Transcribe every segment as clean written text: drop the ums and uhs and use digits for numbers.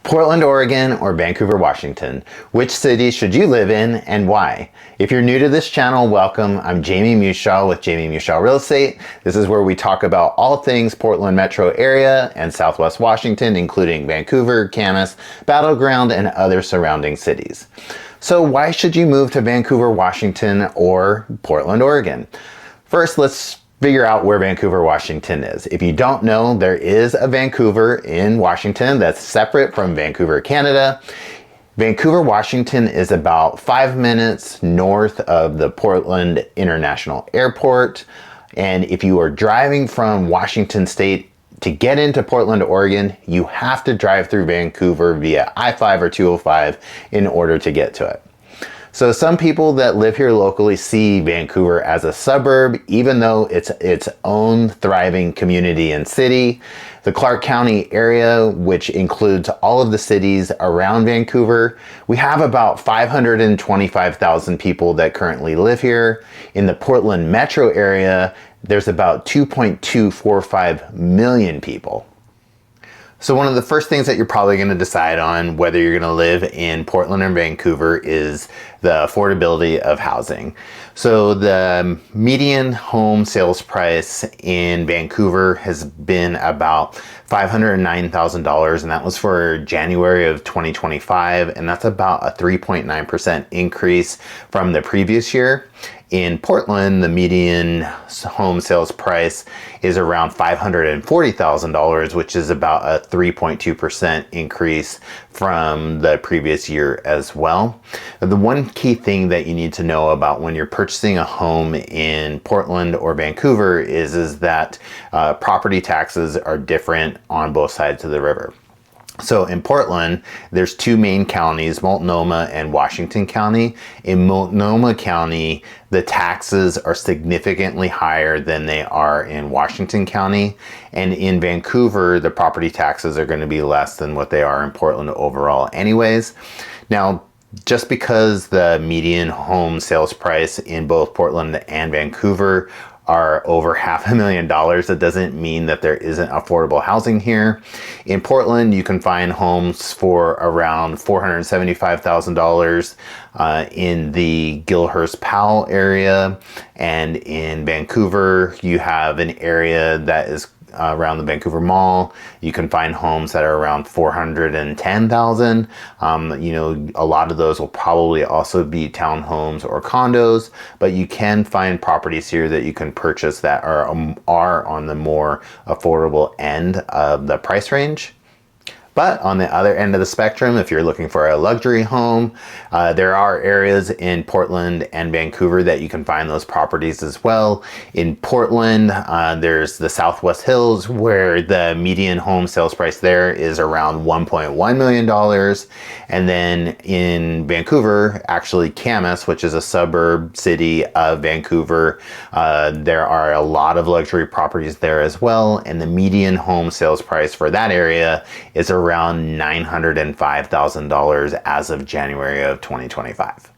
Portland, Oregon, or Vancouver, Washington? Which city should you live in and why? If you're new to this channel, welcome. I'm Jamie Mushaw with Jamie Mushaw Real Estate. This is where we talk about all things Portland metro area and Southwest Washington, including Vancouver, Camas, Battleground, and other surrounding cities. So why should you move to Vancouver, Washington, or Portland, Oregon? First, let's figure out where Vancouver, Washington is. If you don't know, there is a Vancouver in Washington that's separate from Vancouver, Canada. Vancouver, Washington is about 5 minutes north of the Portland International Airport. And if you are driving from Washington State to get into Portland, Oregon, you have to drive through Vancouver via I-5 or 205 in order to get to it. So some people that live here locally see Vancouver as a suburb, even though it's its own thriving community and city. The Clark County area, which includes all of the cities around Vancouver, we have about 525,000 people that currently live here. In the Portland metro area, there's about 2.245 million people. So one of the first things that you're probably going to decide on whether you're going to live in Portland or Vancouver is the affordability of housing. So the median home sales price in Vancouver has been about $509,000, and that was for January of 2025, and that's about a 3.9% increase from the previous year. In Portland, the median home sales price is around $540,000, which is about a 3.2% increase from the previous year as well. The one key thing that you need to know about when you're purchasing a home in Portland or Vancouver is that property taxes are different on both sides of the river. So in Portland, there's two main counties, Multnomah and Washington County. In Multnomah County, the taxes are significantly higher than they are in Washington County. And in Vancouver, the property taxes are going to be less than what they are in Portland overall anyways. Now, just because the median home sales price in both Portland and Vancouver are over $500,000, that doesn't mean that there isn't affordable housing here. In Portland, you can find homes for around $475,000 in the Gilhurst-Powell area. And in Vancouver, you have an area that is around the Vancouver Mall. You can find homes that are around $410,000. A lot of those will probably also be townhomes or condos, but you can find properties here that you can purchase that are on the more affordable end of the price range. But on the other end of the spectrum, if you're looking for a luxury home, there are areas in Portland and Vancouver that you can find those properties as well. In Portland, there's the Southwest Hills, where the median home sales price there is around $1.1 million. And then in Vancouver, actually Camas, which is a suburb city of Vancouver, there are a lot of luxury properties there as well. And the median home sales price for that area is around $905,000 as of January of 2025.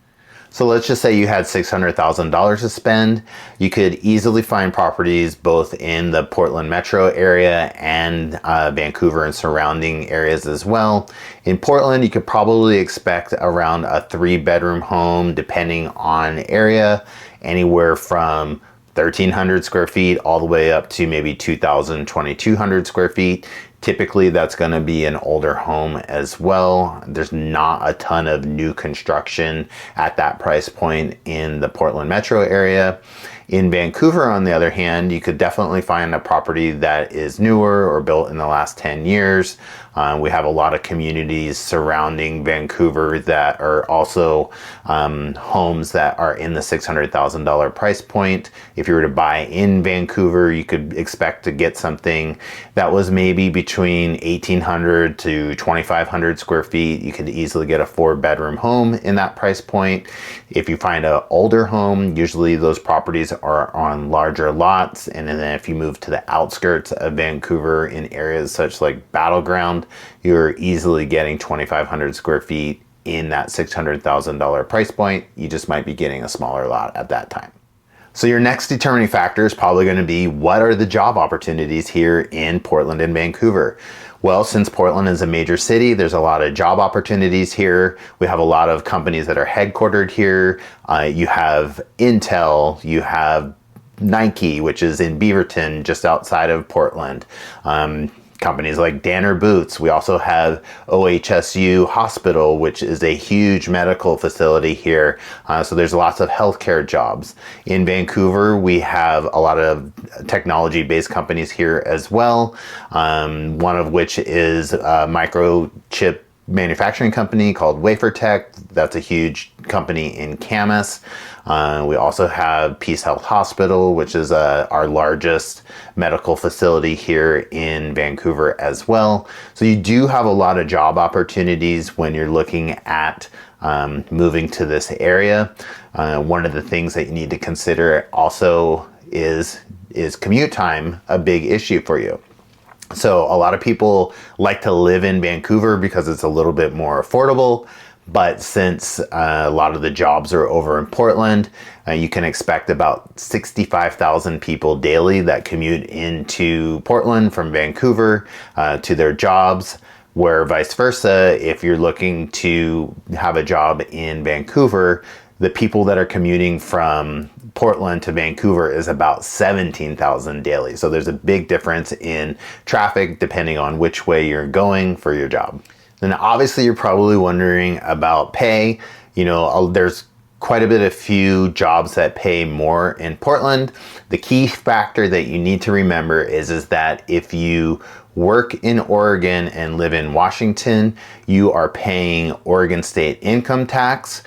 So let's just say you had $600,000 to spend. You could easily find properties both in the Portland metro area and Vancouver and surrounding areas as well. In Portland, you could probably expect around a 3-bedroom home, depending on area, anywhere from 1,300 square feet all the way up to maybe 2,000, 2,200 square feet. Typically, that's going to be an older home as well. There's not a ton of new construction at that price point in the Portland metro area. In Vancouver, on the other hand, you could definitely find a property that is newer or built in the last 10 years. We have a lot of communities surrounding Vancouver that are also homes that are in the $600,000 price point. If you were to buy in Vancouver, you could expect to get something that was maybe between 1,800 to 2,500 square feet. You could easily get a 4-bedroom home in that price point. If you find an older home, usually those properties are on larger lots. And then if you move to the outskirts of Vancouver in areas such like Battleground, you're easily getting 2,500 square feet in that $600,000 price point. You just might be getting a smaller lot at that time. So your next determining factor is probably going to be, what are the job opportunities here in Portland and Vancouver? Well, since Portland is a major city, there's a lot of job opportunities here. We have a lot of companies that are headquartered here. You have Intel, you have Nike, which is in Beaverton, just outside of Portland. Companies like Danner Boots. We also have OHSU Hospital, which is a huge medical facility here. So there's lots of healthcare jobs. In Vancouver, we have a lot of technology-based companies here as well. One of which is a microchip manufacturing company called WaferTech. That's a huge company in Camas. We also have Peace Health Hospital, which is our largest medical facility here in Vancouver as well. So you do have a lot of job opportunities when you're looking at moving to this area. One of the things that you need to consider also is commute time a big issue for you? So a lot of people like to live in Vancouver because it's a little bit more affordable. But since a lot of the jobs are over in Portland, you can expect about 65,000 people daily that commute into Portland from Vancouver to their jobs. Where vice versa, if you're looking to have a job in Vancouver, the people that are commuting from Portland to Vancouver is about 17,000 daily. So there's a big difference in traffic depending on which way you're going for your job. Then obviously you're probably wondering about pay. You know, there's quite a bit of few jobs that pay more in Portland. The key factor that you need to remember is that if you work in Oregon and live in Washington, you are paying Oregon state income tax.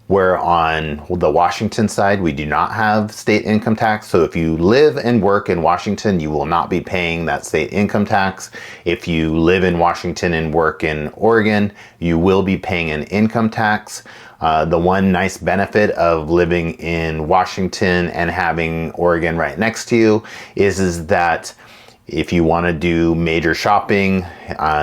Where on the Washington side, we do not have state income tax. So if you live and work in Washington, you will not be paying that state income tax. If you live in Washington and work in Oregon, you will be paying an income tax. The one nice benefit of living in Washington and having Oregon right next to you is that if you want to do major shopping,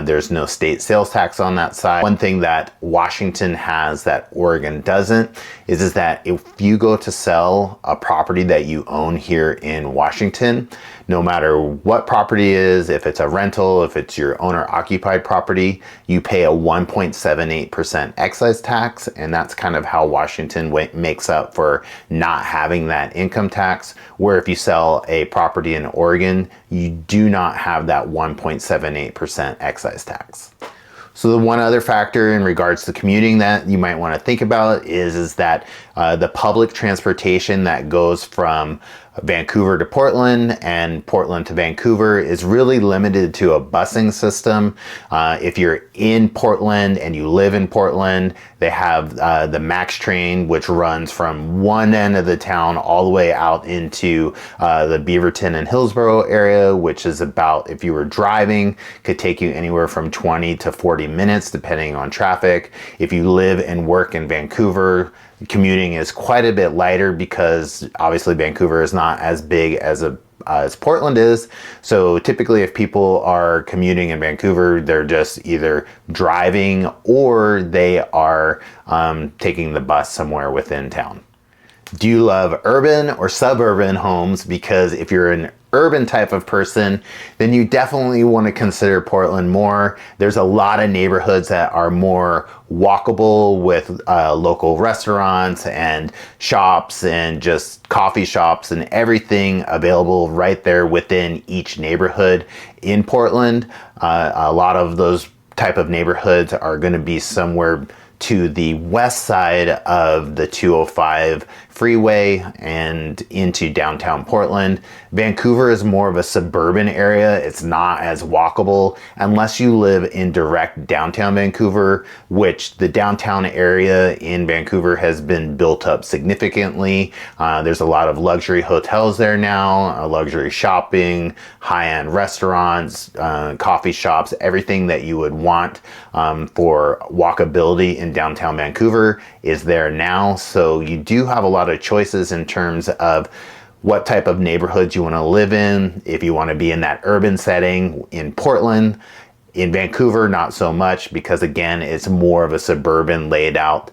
there's no state sales tax on that side. One thing that Washington has that Oregon doesn't is that if you go to sell a property that you own here in Washington, no matter what property is, if it's a rental, if it's your owner-occupied property, you pay a 1.78% excise tax, and that's kind of how Washington makes up for not having that income tax, where if you sell a property in Oregon, you do not have that 1.78% excise tax. So the one other factor in regards to commuting that you might want to think about is that the public transportation that goes from Vancouver to Portland and Portland to Vancouver is really limited to a busing system. If you're in Portland and you live in Portland, they have the Max train, which runs from one end of the town all the way out into the Beaverton and Hillsborough area, which is about, if you were driving, could take you anywhere from 20 to 40 minutes depending on traffic. If you live and work in Vancouver, commuting is quite a bit lighter because obviously Vancouver is not as big as Portland is. So typically if people are commuting in Vancouver, they're just either driving or they are taking the bus somewhere within town. Do you love urban or suburban homes? Because if you're an urban type of person, then you definitely want to consider Portland more. There's a lot of neighborhoods that are more walkable with local restaurants and shops and just coffee shops and everything available right there within each neighborhood in Portland. A lot of those type of neighborhoods are going to be somewhere to the west side of the 205 freeway and into downtown Portland. Vancouver is more of a suburban area. It's not as walkable unless you live in direct downtown Vancouver, which the downtown area in Vancouver has been built up significantly. There's a lot of luxury hotels there now, luxury shopping, high-end restaurants, coffee shops, everything that you would want for walkability in downtown Vancouver is there now. So you do have a lot of choices in terms of what type of neighborhoods you want to live in. If you want to be in that urban setting in Portland, in Vancouver, not so much, because again, it's more of a suburban laid out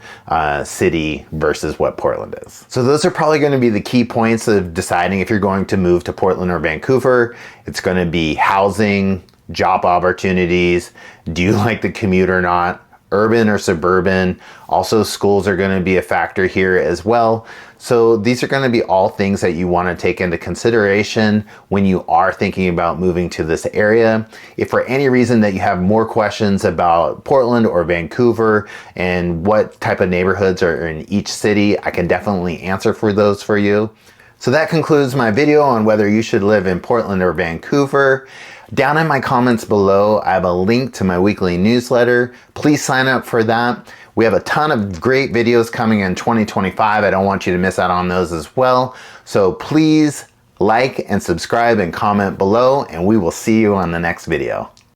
city versus what Portland is. So those are probably going to be the key points of deciding if you're going to move to Portland or Vancouver. It's going to be housing, job opportunities, do you like the commute or not, urban or suburban. Also, schools are going to be a factor here as well. So these are going to be all things that you want to take into consideration when you are thinking about moving to this area. If for any reason that you have more questions about Portland or Vancouver and what type of neighborhoods are in each city, I can definitely answer for those for you. So that concludes my video on whether you should live in Portland or Vancouver. Down in my comments below, I have a link to my weekly newsletter. Please sign up for that. We have a ton of great videos coming in 2025. I don't want you to miss out on those as well. So please like and subscribe and comment below, and we will see you on the next video.